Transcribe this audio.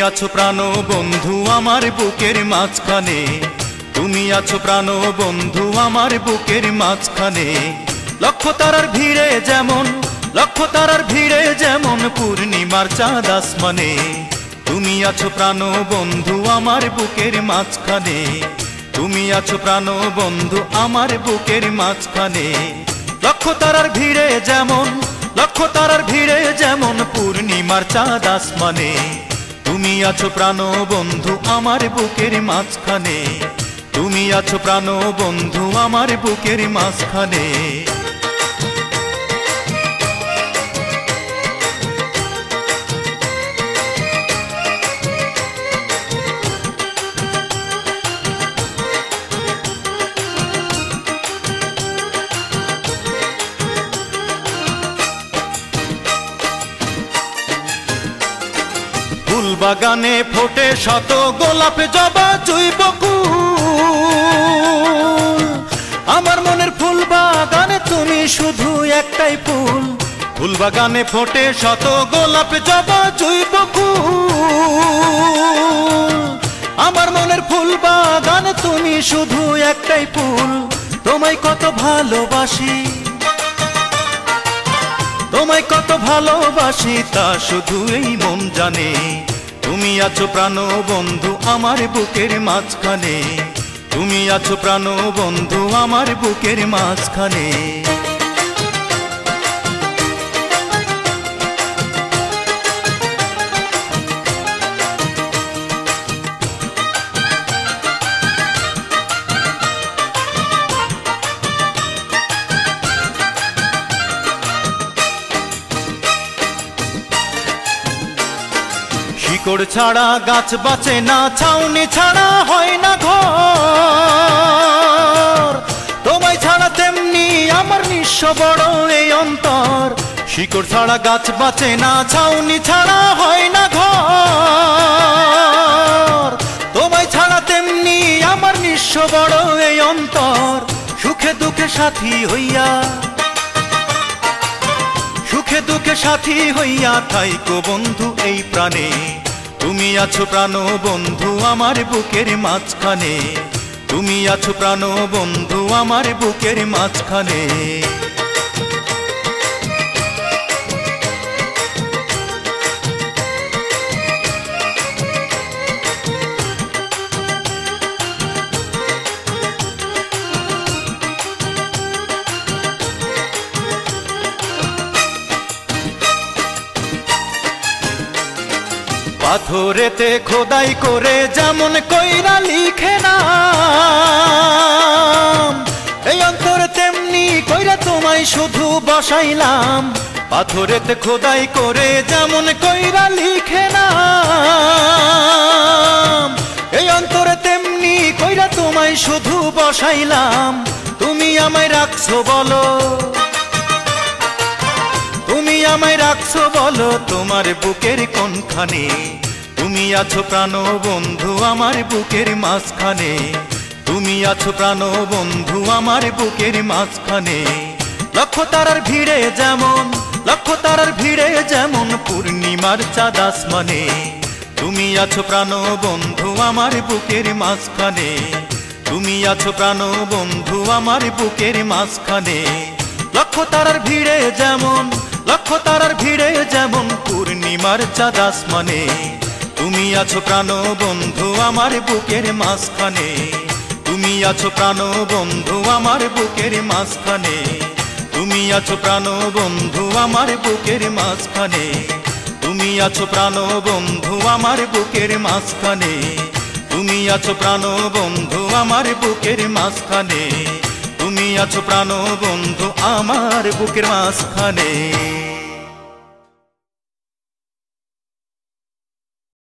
আছো প্রাণ বন্ধু আমার বুকের মাঝখানে, তুমি আছো প্রাণ বন্ধু আমার বুকের মাঝখানে। লক্ষ তারার ভিড়ে যেমন, লক্ষ তারার ভিড়ে যেমন পূর্ণিমার চাঁদ আসমানে। তুমি আছো প্রাণ বন্ধু আমার বুকের মাঝখানে, তুমি আছো প্রাণ বন্ধু আমার বুকের মাঝখানে। লক্ষ তারার ভিড়ে যেমন, লক্ষ তারার ভিড়ে যেমন পূর্ণিমার চাঁদ আসমানে। তুমি আছো প্রাণ বন্ধু আমার বুকের মাঝখানে, তুমি আছো প্রাণ বন্ধু আমার বুকের মাঝখানে। ফুল বাগানে ফোটে শত গোলাপ জবা জুঁই বকুল, আমার মনের ফুল বাগানে তুমি শুধু একটাই ফুল। ফুল বাগানে ফোটে শত গোলাপ জবা জুঁই বকুল, আমার মনের ফুল বাগানে তুমি শুধু একটাই ফুল। তোমায় কত ভালোবাসি, তোমায় কত ভালোবাসি তা শুধু এই মন জানে। তুমি আছো প্রাণ বন্ধু আমার বুকের মাঝখানে, তুমি আছো প্রাণ বন্ধু আমার বুকের মাঝখানে। শিকড় ছাড়া গাছ বাঁচে না, ছাউনি ছাড়া হয় না ঘর। তোমায় ছাড়া তেমনি আমার নিঃস্ব বড় এই অন্তর। শিকড় ছাড়া গাছ বাঁচে না, ছাউনি ছাড়া হয় না ঘর। তোমায় ছাড়া তেমনি আমার নিঃস্ব বড় এই অন্তর। সুখে দুঃখে সাথী হইয়া, সুখে দুঃখে সাথী হইয়া থাইকো বন্ধু এই প্রাণে। তুমি আছো প্রাণ বন্ধু আমার বুকের মাঝখানে, তুমি আছো প্রাণ বন্ধু আমার বুকের মাঝখানে। পাথরেতে খোদাই করে যেমন কইরা লিখে নাম, এই অন্তরে তেমনি কইরা তোমায় শুধু বসাইলাম। পাথরেতে খোদাই করে যেমন কইরা লিখে নাম, এই অন্তরে তেমনি কইরা তোমায় শুধু বসাইলাম। তুমি আমায় রাখছো বলো, তুমি আমায় রাখছো বলো তোমার বুকের কোনখানে। তুমি আছো প্রাণ বন্ধু আমার বুকের মাঝখানে, তুমি আছো প্রাণ বন্ধু আমার বুকের মাঝখানে। লক্ষ তারার ভিড়ে যেমন, লক্ষ তারার ভিড়ে যেমন পূর্ণিমার চাঁদ আসমানে। তুমি আছো প্রাণ বন্ধু আমার বুকের মাঝখানে, তুমি আছো প্রাণ বন্ধু আমার বুকের মাঝখানে। লক্ষ তারার ভিড়ে যেমন, লক্ষ তারার ভিড়ে যেমন পূর্ণিমার চাঁদ আসমানে। তুমি আছো প্রাণ বন্ধু আমার বুকের মাঝখানে, তুমি আছো প্রাণ বন্ধু আমার বুকের মাঝখানে। তুমি আছো প্রাণ বন্ধু আমার বুকের মাঝখানে, তুমি আছো প্রাণ বন্ধু আমার বুকের মাঝখানে। তুমি আছো প্রাণ বন্ধু আমার বুকের মাঝখানে, তুমি আছো প্রাণ বন্ধু আমার বুকের মাঝখানে।